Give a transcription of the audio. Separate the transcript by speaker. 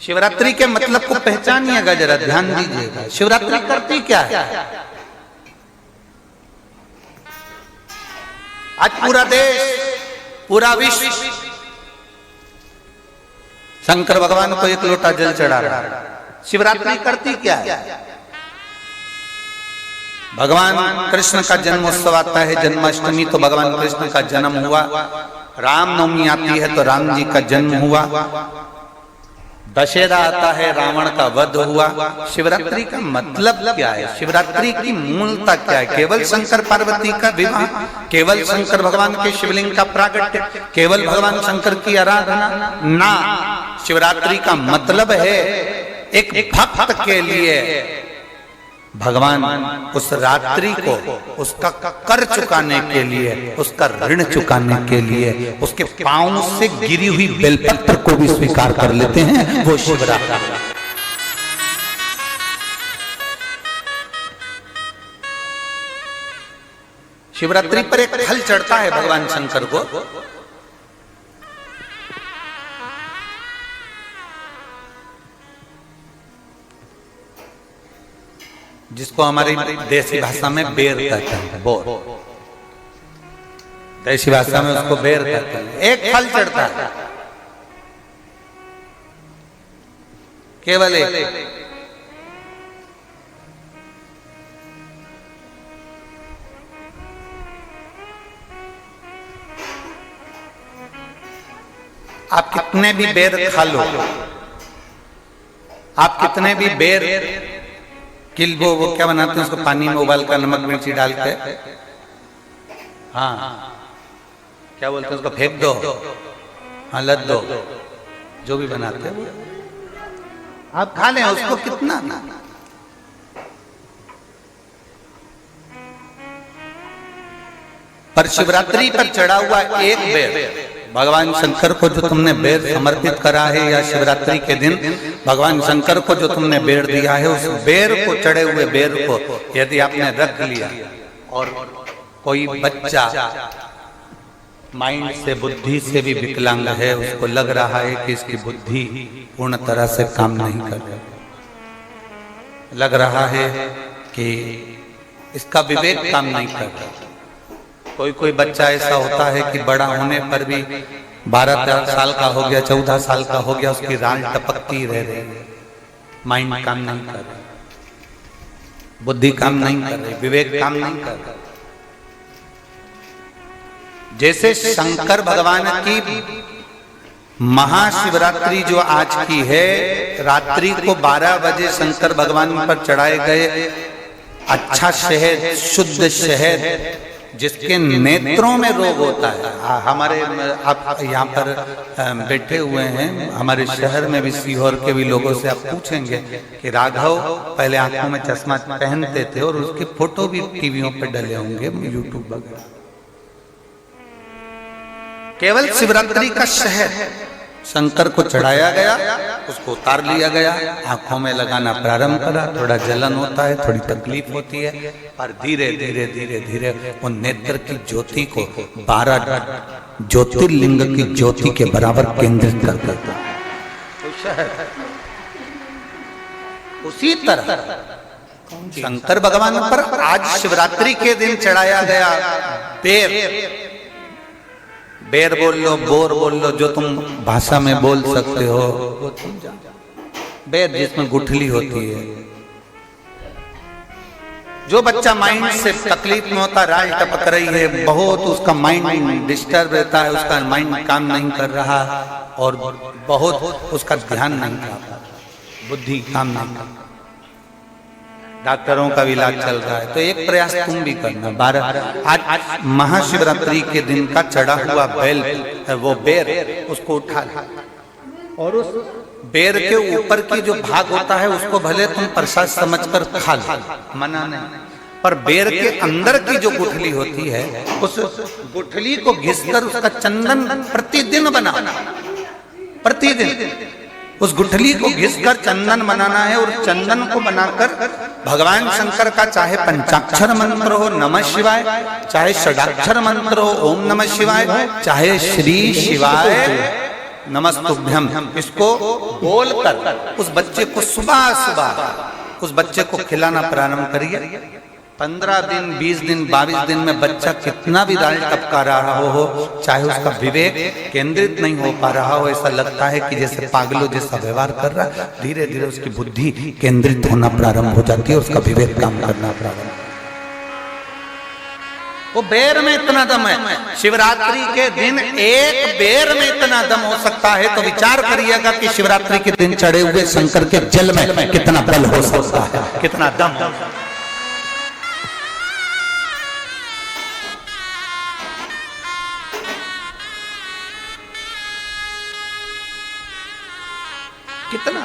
Speaker 1: शिवरात्रि के मतलब को पहचानिएगा, जरा ध्यान दीजिएगा। शिवरात्रि करती क्या है? आज पूरा देश, पूरा विश्व शंकर भगवान को एक लोटा जल चढ़ा रहा है। शिवरात्रि करती क्या है? भगवान कृष्ण का जन्मोत्सव आता है, जन्माष्टमी तो भगवान कृष्ण का जन्म हुआ। रामनवमी आती है तो राम जी का जन्म हुआ। दशहरा आता है, रावण का वध हुआ। शिवरात्रि का मतलब क्या है? शिवरात्रि की मूलता क्या है? केवल शंकर पार्वती का विवाह, केवल शंकर भगवान के शिवलिंग का प्रागट्य, केवल भगवान शंकर की आराधना ना। शिवरात्रि का मतलब है एक भक्त के लिए भगवान उस रात्रि को उसका कर चुकाने के लिए, उसका ऋण चुकाने के लिए उसके पांव से गिरी हुई बेलपत्र को भी स्वीकार कर लेते हैं। वो शिवरात्रि। शिवरात्रि पर एक फल चढ़ता है भगवान शंकर को, जिसको हमारी देसी भाषा में बेर कहते हैं। बोर, देसी भाषा में उसको बेर कहते हैं। एक फल चढ़ता है, केवल एक। आप कितने भी बेर खा लो, आप कितने भी बेर किल्बो, वो क्या बनाते हैं उसको पानी में उबाल कर नमक मिर्ची डाल के, हाँ क्या बोलते हैं उसको, फेंक दो, हाँ लद दो, जो भी बनाते हैं आप खा लें उसको, कितना ना। पर शिवरात्रि पर चढ़ा हुआ एक बेर, भगवान शंकर को जो तुमने बेर समर्पित करा है, या शिवरात्रि के दिन भगवान शंकर को जो तुमने बेर दिया है, उस बेर को, चढ़े हुए बेर को यदि आपने रख लिया और कोई बच्चा माइंड से, बुद्धि से भी विकलांग है, उसको लग रहा है कि इसकी बुद्धि पूर्ण तरह से काम नहीं कर रही, लग रहा है कि इसका विवेक काम नहीं कर रहा। कोई बच्चा ऐसा होता है कि बड़ा होने पर भी 12 साल का हो गया, 14 साल का हो गया, उसकी राल टपकती रह रही है, माइंड काम नहीं कर रही, बुद्धि काम नहीं कर रही, विवेक काम नहीं कर रहा। जैसे शंकर भगवान की महाशिवरात्रि जो आज की है, रात्रि को 12 बजे शंकर भगवान पर चढ़ाए गए अच्छा शहद, शुद्ध शहद, जिसके नेत्रों में रोग होता है। हमारे आप यहाँ पर बैठे हुए हैं, हमारे शहर में भी, सीहोर के भी लोगों से आप पूछेंगे कि राघव पहले आंखों में चश्मा पहनते थे, और उसके फोटो भी टीवियों पर डले होंगे, यूट्यूब वगैरह। केवल शिवरात्रि का शहद शंकर को चढ़ाया गया, उसको उतार लिया गया, आंखों में लगाना प्रारंभ करा। थोड़ा जलन होता है, थोड़ी तकलीफ होती है, पर धीरे धीरे धीरे धीरे वो नेत्र की ज्योति को 12 ज्योतिर्लिंग की ज्योति के बराबर केंद्रित कर देता है। उसी तरह शंकर भगवान पर आज शिवरात्रि के दिन चढ़ाया गया बेर, बेर बोल लो, बोर बोल लो, जो तुम भाषा में बोल सकते हो, वो तुम जानो। बेर जिसमें गुठली होती है। जो बच्चा माइंड से तकलीफ में होता, राल टपक रही है, बहुत उसका माइंड डिस्टर्ब रहता है, उसका माइंड काम नहीं कर रहा और बहुत उसका ध्यान नहीं कर रहा, बुद्धि काम नहीं कर रहा, डॉक्टरों का भी इलाज चल रहा है, तो एक प्रयास तुम भी करना। 12 आज महाशिवरात्रि के दिन का चढ़ा हुआ बेल, वो बेर, उसको उठा और उस बेर के ऊपर की जो भाग होता है उसको भले तुम प्रसाद समझकर खा लो, मना नहीं, पर बेर के अंदर की जो गुठली होती है, उस गुठली को घिसकर उसका चंदन प्रतिदिन बनाना, प्रतिदिन उस गुठली को घिसकर चंदन बनाना है। और चंदन को बनाकर भगवान शंकर का चाहे पंचाक्षर मंत्र हो नमः शिवाय, चाहे षडाक्षर मंत्र हो ओम नमः शिवाय, चाहे श्री शिवाय नमस्तुभ्यम, इसको बोलकर उस बच्चे को सुबह सुबह उस बच्चे को खिलाना प्रारंभ करिए। 15 दिन, 20 दिन, 22 दिन में बच्चा कितना भी दाल टपका रहा हो, चाहे उसका विवेक केंद्रित नहीं हो पा रहा हो, ऐसा लगता है कि जैसे पागलों जैसा व्यवहार कर रहा है, धीरे धीरे उसकी बुद्धि केंद्रित होना प्रारंभ हो जाती है, उसका विवेक काम करना प्रारंभ। वो बेर में इतना दम है, शिवरात्रि के दिन एक बेर में इतना दम हो सकता है, तो विचार करिएगा कि शिवरात्रि के दिन चढ़े हुए शंकर के जल में कितना बल हो सकता है, कितना दम हो। कितना